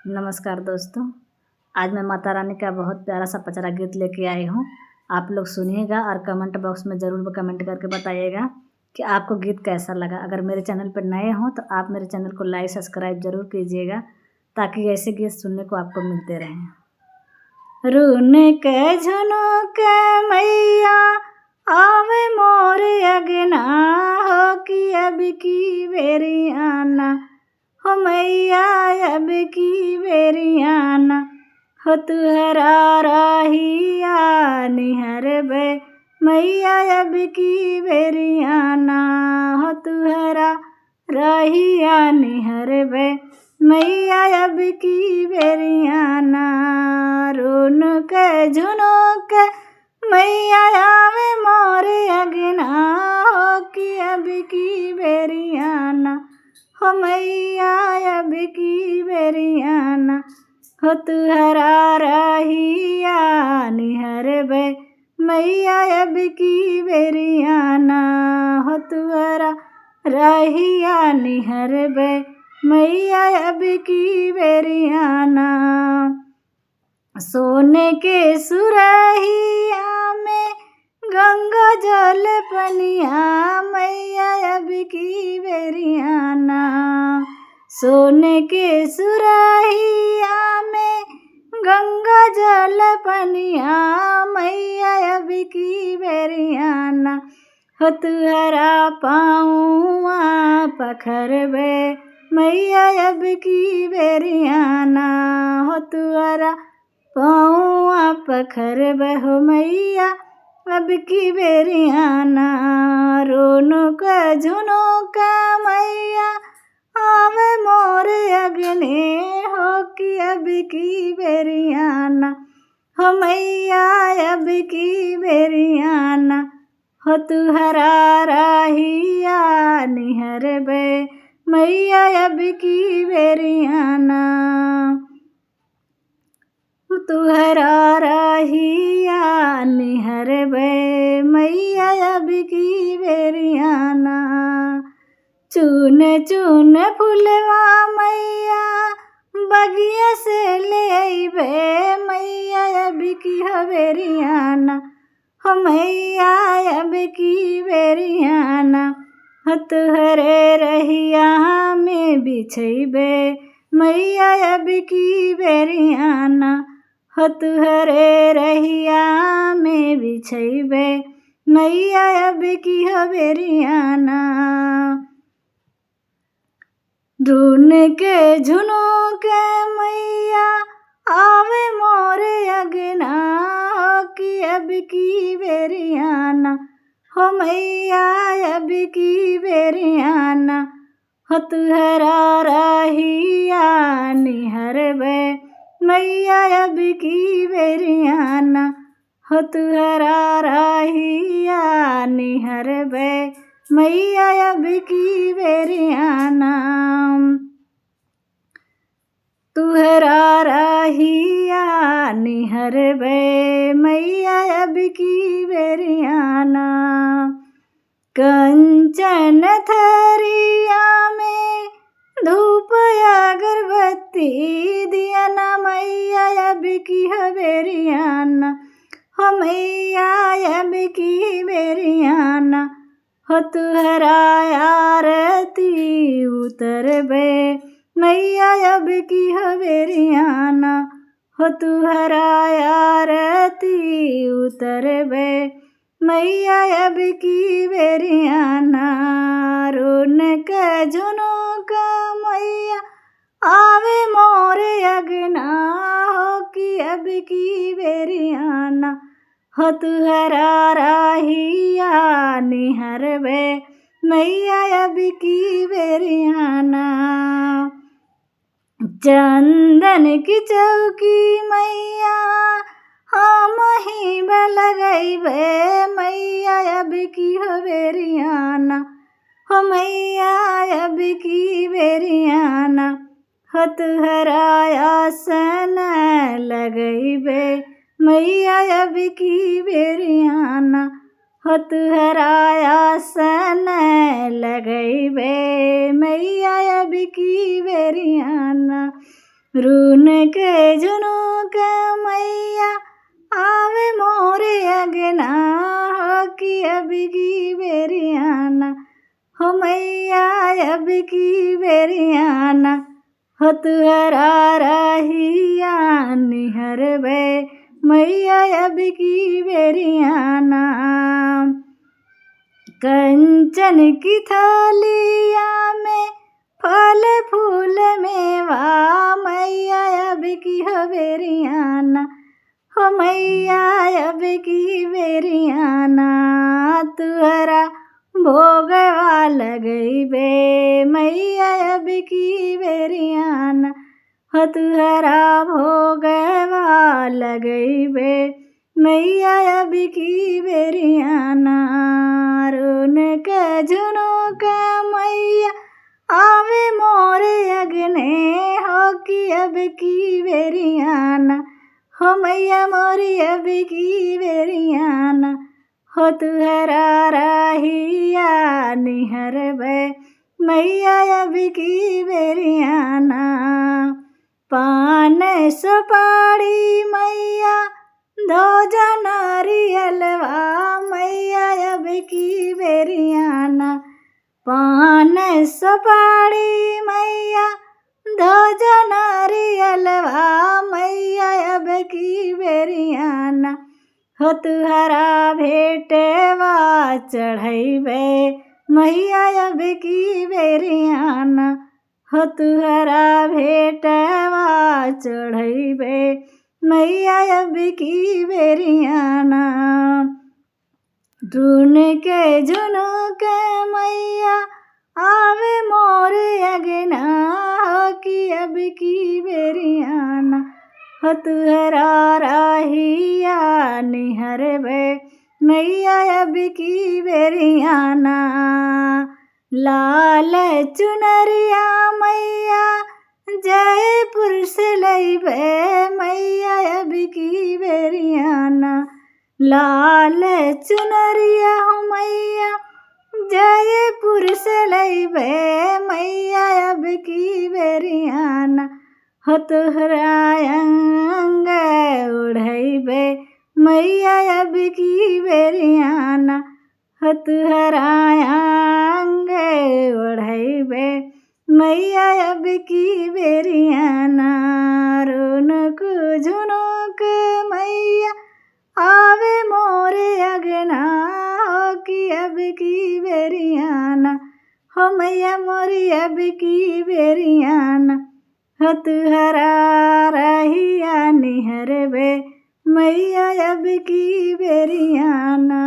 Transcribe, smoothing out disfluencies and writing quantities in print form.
नमस्कार दोस्तों। आज मैं माता रानी का बहुत प्यारा सा पचरा गीत लेके आई हूँ। आप लोग सुनिएगा और कमेंट बॉक्स में ज़रूर कमेंट करके बताइएगा कि आपको गीत कैसा लगा। अगर मेरे चैनल पर नए हों तो आप मेरे चैनल को लाइक सब्सक्राइब ज़रूर कीजिएगा ताकि ऐसे गीत सुनने को आपको मिलते रहें। रून के झुनुक मैया आवे मोर अगना हो कि अब की बेरी आना हो मैया अब की बेरी आना हो तुहरा राहिया निहरबे मैया अब की बेरी आना हो तुहरा राहिया निहरबे मैया अब की बेरी आना। रोन के झुनुक मैया आवे मोरे अगना हो कि अब की बेरी आना हो मैया अब की बेरी आना हो तुहरा राहिया निहरबे मैया अब की बेरी आना हो तुहरा राहिया निहरबे मैया अब की बेरी आना। सोने के सुरहिया में गंगा जल पनिया मैया अब की बेरी आना। सोने के सुरहिया में गंगा जल पनिया मैया अब की बेरी आना हो तुहरा पाऊआ पखरबे मैया अब की बेरी आना हो तुहरा पाऊआ पखरबे हो मैया अब की बेरी आना। रोनो का झुनो का मैया आवे मोर अगने हो कि अब की बेरी आना हो मैया अब की बेरी आना हो तुहरा राहिया निहरबे मैया अब की बेरी आना। तुहरा राहिया निहरबे मैया अब की बेरी आना। चुन चुन फुलवा मैया बगिया से ले अइबे मैया अब की बेरी आना हो मैया अब की बेरी आना हो तुहरे रहिया में बिछइबे मैया अब की बेरी आना हो तुहरे रहिया में बिछइबे मैया अब की बेरी आना। ढूंढ के झुनो के मैया आवे मोरे अगना हो कि अब की बेरी आना हो मैया अब की बेरी आना हो तुहरा राहिया निहरबे मैया अब की बेरी आना हो तुहरा राहिया निहरबे मैया अब की बेरी आना। तुहरा राहिया निहरबे मैया अब की बेरी आना। कंचन थरिया में धूप अगरबत्ती दिया ना मैया अब की बेरी आना हो मैया अब की बेरी आना हो तुहरा आरती उतरबे मैया अब की बेरी आना हो तुहरा आरती उतरबे मैया अब की बेरी आना। रोन के झुनो का मैया आवे मोरे अगना हो कि अब की बेरी आना हो तुहरा राहिया निहरबे मैया अब की बेरी आना। चंदन की चौकी मैया हम ही लगइबे मैया अब की बेरी आना हो मैया अब की बेरी आना हो तुहरा आसन लगइबे मैया अब की बेरी आना हो तुहरा आसन लगइबे मैया अब की बेरी आना। रून के झुनुक मैया आवे मोरे अगना हो कि अब की बेरियाना हो मैया अब की बेरियाना हो तुहरा रहिया निहर बे मैया अब की बेरियाना। कंचन की थालिया में फल फूल मेवा मैया अब की हो बेरियाना हो मैया अब की बेरियाना तुहरा भोगवा लगई बे मैया अब की बेरियाना हो तुहरा भोगवा लगई बे मैया अब की बेरियाना। रून के झुनुक मैया आवे मोरे अगने हो कि अब की बेरियाना हो मैया मोरी अब की बेरियाना हो तुहरा रहिया निहर बे मैया अब की बेरियाना। पान सुपारी मैया दो नारियलवा मैया अब की बेरियाना पान सुपारी मैया दो नारियलवा मैया अब की बेरियाना हो तुहरा भेटवा चढ़ैबे मैया अब की बेरियाना हो तुहरा भेटवा चढ़ैबे मैया अब की बेरियाना। रून के झुनुक मैया आवे मोरे अगना हो कि अब की बेरियाना हो तुहरा रहिया निहर बे मैया अब की बेरियाना। लाल चुनरिया मैया जयपुर से लैबे मैया अब की बेरियाना लाल चुनरिया हो मैया जयपुर से लैबे मैया अब की बेरियाना हो तुहरा अंग उड़ैबे मैया अब की बेरियाना हो तुहरा अंग उड़ैबे मैया अब की बेरियाना। रून को झुनुक मैया आवे मोरे अगना हो कि अब की बेरियाना हो मैया मोरी अब की बेरियाना हो तुहरा रहिया निहर बे मैया अब की बेरियाना।